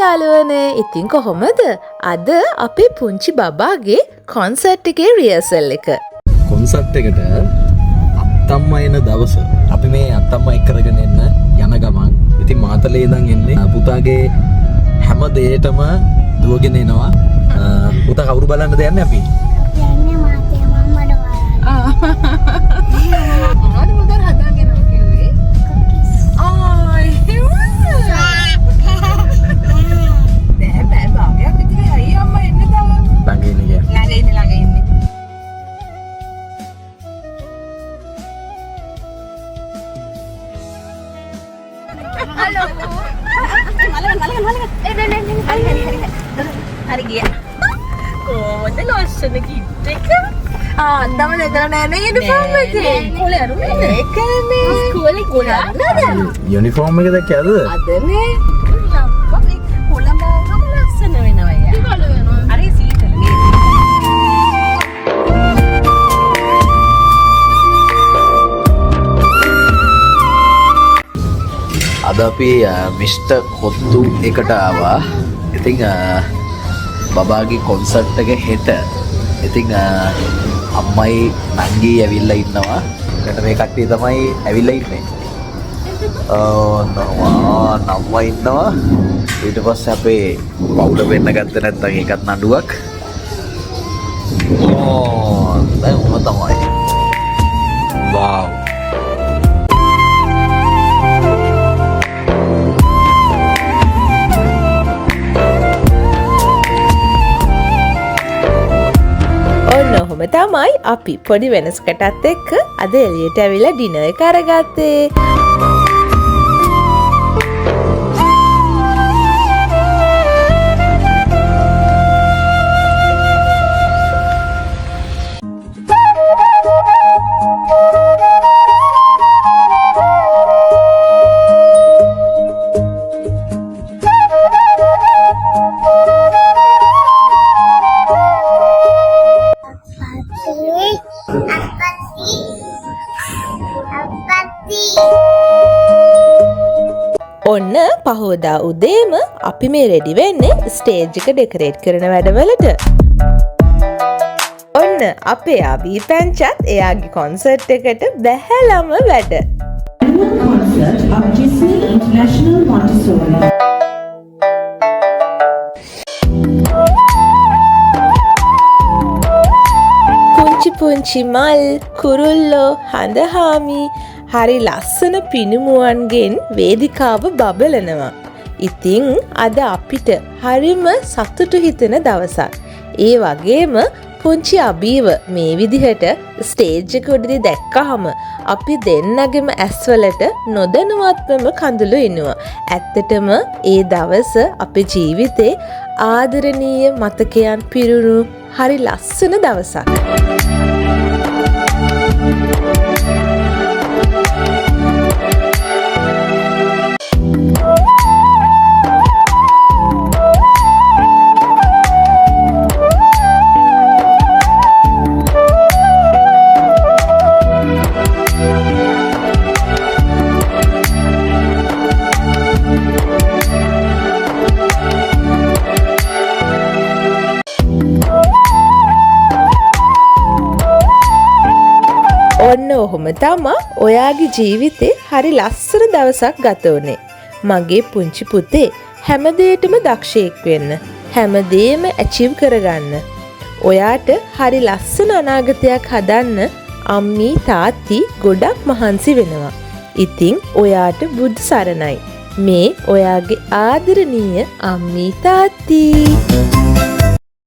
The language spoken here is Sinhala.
යාළුවනේ. ඉතින් කොහොමද? අද අපේ පුංචි බබාගේ කොන්සර්ට් එකේ රිහර්සල් එක. කොන්සර්ට් එකට අත්තම්මා එන දවස අපි මේ අත්තම්මා එක්ක කරගෙන යන ගමන් ඉතින් මාතලේ ඉඳන් එන්නේ පුතාගේ හැම දෙයකම දුවගෙන එනවා. පුතා කවුරු බලන්නද යන්නේ අපි? යන්නේ මාතේ මම්මඩ වල. මොනවද මොකද හදාගෙන කිව්වේ? බෑ භාගයක් විතර අයිය අම්මා එන්නේ තව. ළඟ ඉන්නේ ගියා. ළඟ ඉන්නේ. හලෝ. හරි ගියා. කොහොමද ලස්සන කිට් එක? අන්නම දෙතර නෑ නේ යුනිෆෝම් එකේ. කොලේ අරුනේ. ඒකනේ. ඉස්කෝලේ කොලේ අරුනේ. යුනිෆෝම් එක දැක්කද? අදනේ. ලම්පා කොළඹ ගම ලස්සන වෙනවා යා. ඉතින් වෙනවා. හරි සීතල නේ. අද අපි මිස්ටර් කොත්තු එකට ආවා. ඉතින් බබාගේ කොන්සර්ට් එක හෙට. ඉතින් අම්මයි නංගි ඇවිල්ලා ඉන්නවා. ඊට මේ කට්ටිය තමයි ඇවිල්ලා ඉන්නේ. නම්මා ඉන්නවා. ඊට පස්සේ අපේ පවුල වෙන්න ගත්තේ නැත්නම් ඒකත් නඩුවක්. දැන් උම තමයි. වව්. ඔහොම තමයි අපි පොඩි වෙනස්කටත් එක්ක අද එළියට ඇවිල්ලා ඩිනර් එක අරගත්තේ. ඔන්න පහෝදා උදේම අපි මේ රෙඩි වෙන්නේ ස්ටේජ් එක ඩෙකොරේට් කරන වැඩවලට. ඔන්න අපේ අබී පැංචත් එයාගේ කොන්සර්ට් එකට බැහැලම වැඩ. Concert of Disney International Montessori. පුංචි මල්, කුරුල්ලෝ, හඳහාමි හරි ලස්සන පිනුමුවන්ගෙන් වේදිකාව බබලනවා. ඉතින් අද අපිට හරිම සතුටු හිතෙන දවසක්. ඒ වගේම පුංචි අබීව මේ විදිහට ස්ටේජ් එක උඩදී දැක්කහම අපි දෙන්නගෙම ඇස්වලට නොදැනුවත්වම කඳුළු එනවා. ඇත්තටම ඒ දවස අපේ ජීවිතේ ආදරණීය මතකයන් පිරුණු හරි ලස්සන දවසක්. ඔන්න ඔහොම තමා ඔයාගේ ජීවිතේ හරි ලස්සන දවසක් ගත වුනේ. මගේ පුංචි පුතේ හැමදේටම දක්ෂයෙක් වෙන්න. හැමදේම ඇචීව් කරගන්න. ඔයාට හරි ලස්සන අනාගතයක් හදන්න අම්මී තාත්ති ගොඩක් මහන්සි වෙනවා. ඉතින් ඔයාට බුදු සරණයි. මේ ඔයාගේ ආදරණීය අම්මී තාත්ති.